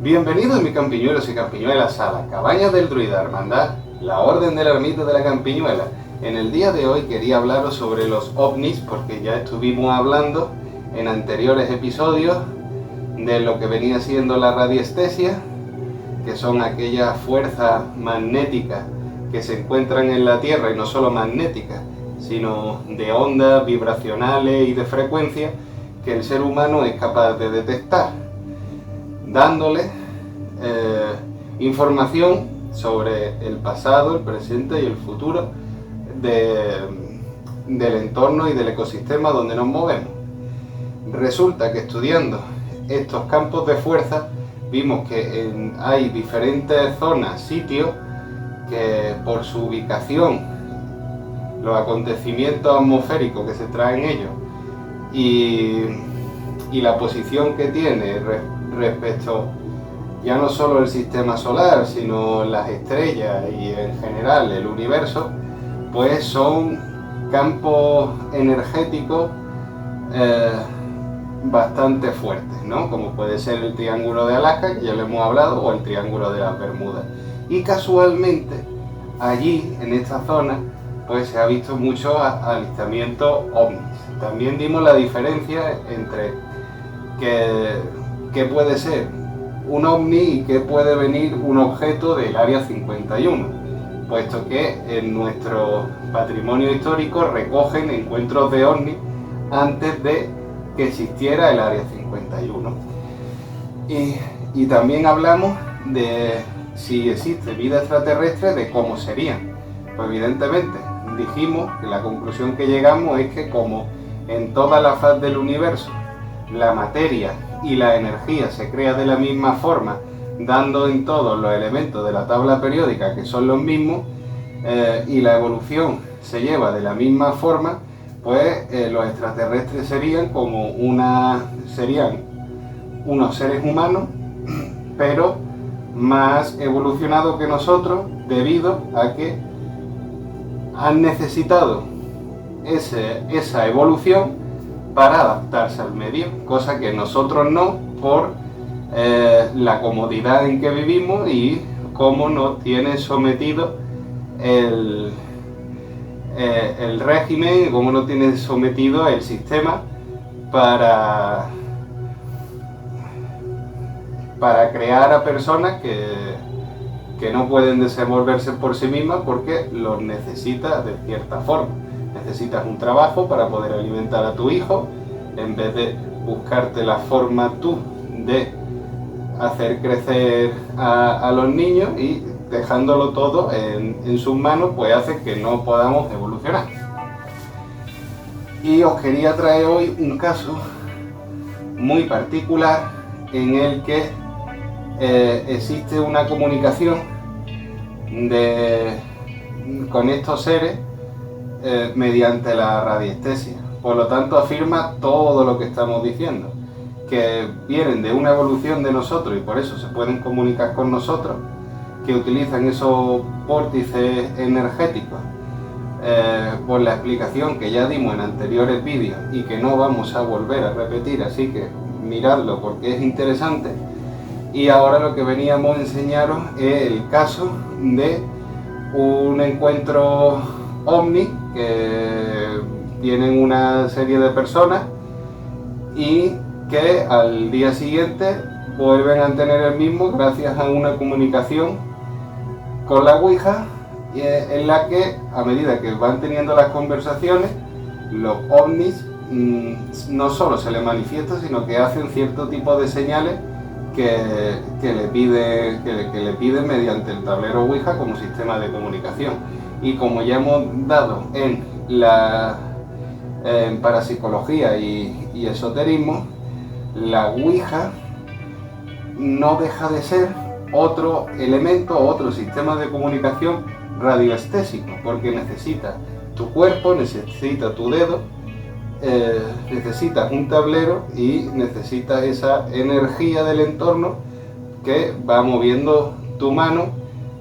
Bienvenidos mis campiñuelos y campiñuelas a la cabaña del druida hermandad, la orden del ermita de la campiñuela. En el día de hoy quería hablaros sobre los ovnis porque ya estuvimos hablando en anteriores episodios de lo que venía siendo la radiestesia, que son aquellas fuerzas magnéticas que se encuentran en la Tierra, y no solo magnéticas, sino de ondas vibracionales y de frecuencia que el ser humano es capaz de detectar, dándole información sobre el pasado, el presente y el futuro del entorno y del ecosistema donde nos movemos. Resulta que estudiando estos campos de fuerza vimos que hay diferentes zonas, sitios, que por su ubicación, los acontecimientos atmosféricos que se traen ellos y la posición que tiene respecto ya no solo el sistema solar, sino las estrellas y en general el universo, pues son campos energéticos bastante fuertes, ¿no? Como puede ser el Triángulo de Alaska, que ya lo hemos hablado, o el Triángulo de las Bermudas. Y casualmente, allí, en esta zona, pues se ha visto mucho avistamiento ovnis. También dimos la diferencia entre qué puede ser un ovni y qué puede venir un objeto del Área 51, puesto que en nuestro patrimonio histórico recogen encuentros de ovnis antes de que existiera el Área 51. Y también hablamos de si existe vida extraterrestre, de cómo serían. Pues evidentemente dijimos que la conclusión que llegamos es que como en toda la faz del universo la materia y la energía se crea de la misma forma, dando en todos los elementos de la tabla periódica que son los mismos, y la evolución se lleva de la misma forma, pues los extraterrestres serían unos seres humanos, pero más evolucionados que nosotros, debido a que han necesitado esa evolución para adaptarse al medio, cosa que nosotros no, por la comodidad en que vivimos y cómo nos tiene sometido el régimen, cómo nos tiene sometido el sistema para crear a personas que no pueden desenvolverse por sí mismas porque los necesita de cierta forma. Necesitas un trabajo para poder alimentar a tu hijo, en vez de buscarte la forma tú de hacer crecer a los niños, y dejándolo todo en sus manos, pues hace que no podamos evolucionar. Y os quería traer hoy un caso muy particular en el que existe una comunicación con estos seres mediante la radiestesia. Por lo tanto, afirma todo lo que estamos diciendo, que vienen de una evolución de nosotros y por eso se pueden comunicar con nosotros, que utilizan esos vórtices energéticos, por la explicación que ya dimos en anteriores vídeos y que no vamos a volver a repetir, así que miradlo porque es interesante. Y ahora lo que veníamos a enseñaros es el caso de un encuentro ovni que tienen una serie de personas y que al día siguiente vuelven a tener el mismo gracias a una comunicación con la Ouija, en la que a medida que van teniendo las conversaciones, los ovnis no solo se les manifiesta, sino que hacen cierto tipo de señales que le piden mediante el tablero Ouija como sistema de comunicación. Y como ya hemos dado en parapsicología y esoterismo, la Ouija no deja de ser otro elemento, otro sistema de comunicación radioestésico, porque necesita tu cuerpo, necesita tu dedo, necesitas un tablero y necesitas esa energía del entorno que va moviendo tu mano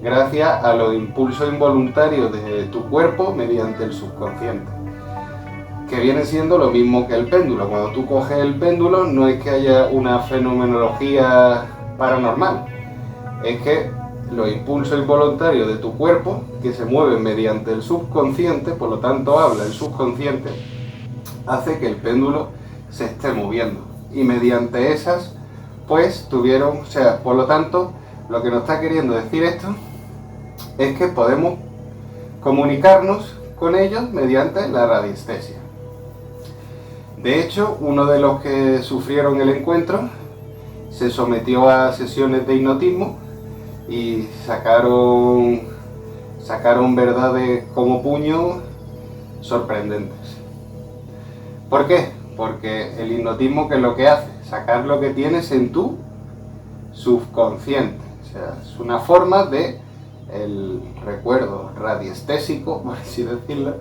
gracias a los impulsos involuntarios de tu cuerpo mediante el subconsciente, que viene siendo lo mismo que el péndulo. Cuando tú coges el péndulo no es que haya una fenomenología paranormal, es que los impulsos involuntarios de tu cuerpo, que se mueven mediante el subconsciente, por lo tanto habla el subconsciente, hace que el péndulo se esté moviendo, y mediante esas pues tuvieron, o sea, por lo tanto lo que nos está queriendo decir esto es que podemos comunicarnos con ellos mediante la radiestesia. De hecho, uno de los que sufrieron el encuentro se sometió a sesiones de hipnotismo y sacaron verdades como puño sorprendentes. ¿Por qué? Porque el hipnotismo, ¿qué es lo que hace? Sacar lo que tienes en tu subconsciente. O sea, es una forma de el recuerdo radiestésico, por así decirlo,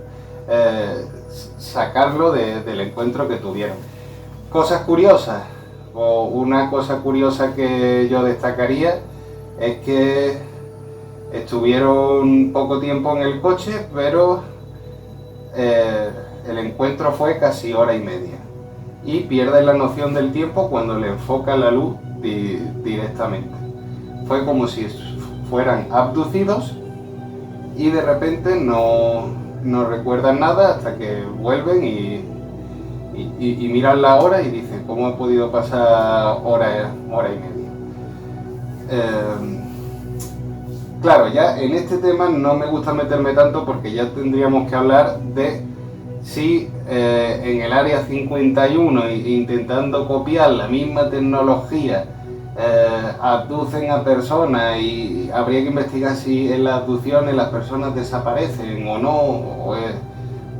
sacarlo del encuentro que tuvieron. Cosas curiosas, o una cosa curiosa que yo destacaría, es que estuvieron poco tiempo en el coche, pero el encuentro fue casi hora y media, y pierden la noción del tiempo cuando le enfoca la luz directamente. Fue como si fueran abducidos y de repente no recuerdan nada hasta que vuelven y miran la hora y dicen, ¿cómo ha podido pasar hora y media? Claro, ya en este tema no me gusta meterme tanto, porque ya tendríamos que hablar de si en el área 51, intentando copiar la misma tecnología, abducen a personas, y habría que investigar si en las abducciones las personas desaparecen o no, o es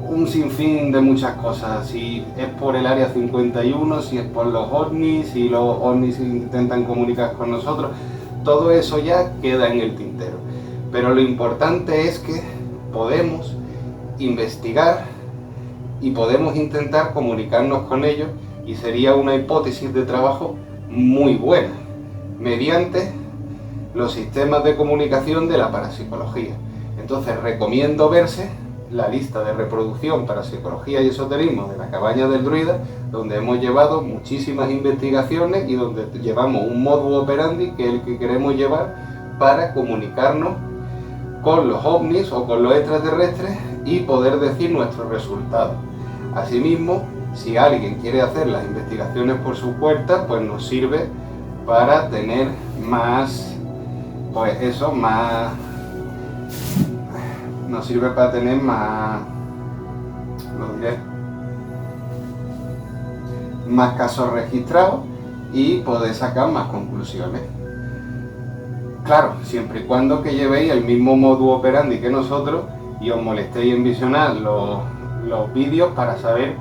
un sinfín de muchas cosas, si es por el área 51, si es por los ovnis, si los ovnis intentan comunicar con nosotros. Todo eso ya queda en el tintero, pero lo importante es que podemos investigar y podemos intentar comunicarnos con ellos, y sería una hipótesis de trabajo muy buena, mediante los sistemas de comunicación de la parapsicología. Entonces recomiendo verse la lista de reproducción Parapsicología y Esoterismo de la Cabaña del Druida, donde hemos llevado muchísimas investigaciones y donde llevamos un modus operandi, que es el que queremos llevar para comunicarnos con los ovnis o con los extraterrestres y poder decir nuestros resultados. Asimismo, si alguien quiere hacer las investigaciones por su cuenta, pues nos sirve para tener más, pues eso, más, nos sirve para tener más, lo diré, más casos registrados y poder sacar más conclusiones. Claro, siempre y cuando que llevéis el mismo modus operandi que nosotros y os molestéis en visionar los vídeos para saber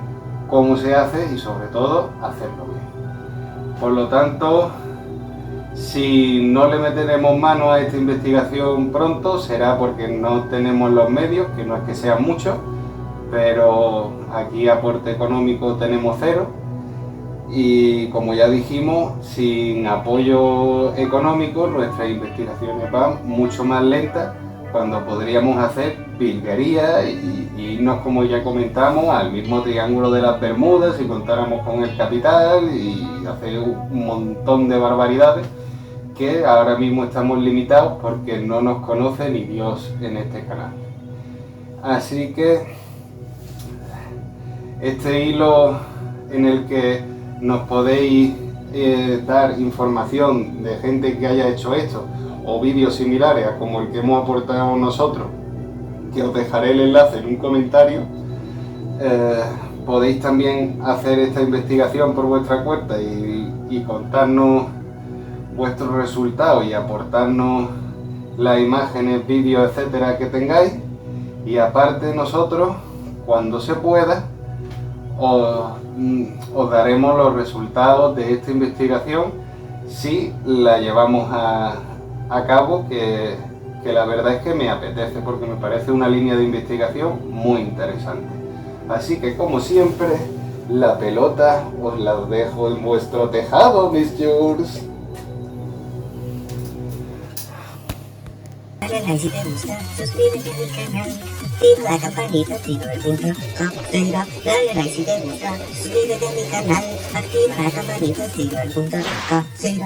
cómo se hace y sobre todo hacerlo bien. Por lo tanto, si no le meteremos mano a esta investigación pronto, será porque no tenemos los medios, que no es que sean muchos, pero aquí aporte económico tenemos cero, y como ya dijimos, sin apoyo económico nuestras investigaciones van mucho más lentas, cuando podríamos hacer virguerías y irnos, como ya comentamos, al mismo Triángulo de las Bermudas si contáramos con el capital, y hacer un montón de barbaridades que ahora mismo estamos limitados porque no nos conoce ni Dios en este canal. Así que este hilo en el que nos podéis dar información de gente que haya hecho esto, o vídeos similares a como el que hemos aportado nosotros, que os dejaré el enlace en un comentario, podéis también hacer esta investigación por vuestra cuenta y contarnos vuestros resultados y aportarnos las imágenes, vídeos, etcétera que tengáis, y aparte nosotros, cuando se pueda, os daremos los resultados de esta investigación si la llevamos a cabo que la verdad es que me apetece porque me parece una línea de investigación muy interesante. Así que como siempre, la pelota os la dejo en vuestro tejado, mis Jules. Dale like si te gusta, suscríbete a mi canal, activa la campanita, activa el punto, cero. Dale like si te gusta, suscríbete a mi canal, activa la campanita, activa el punto, cero.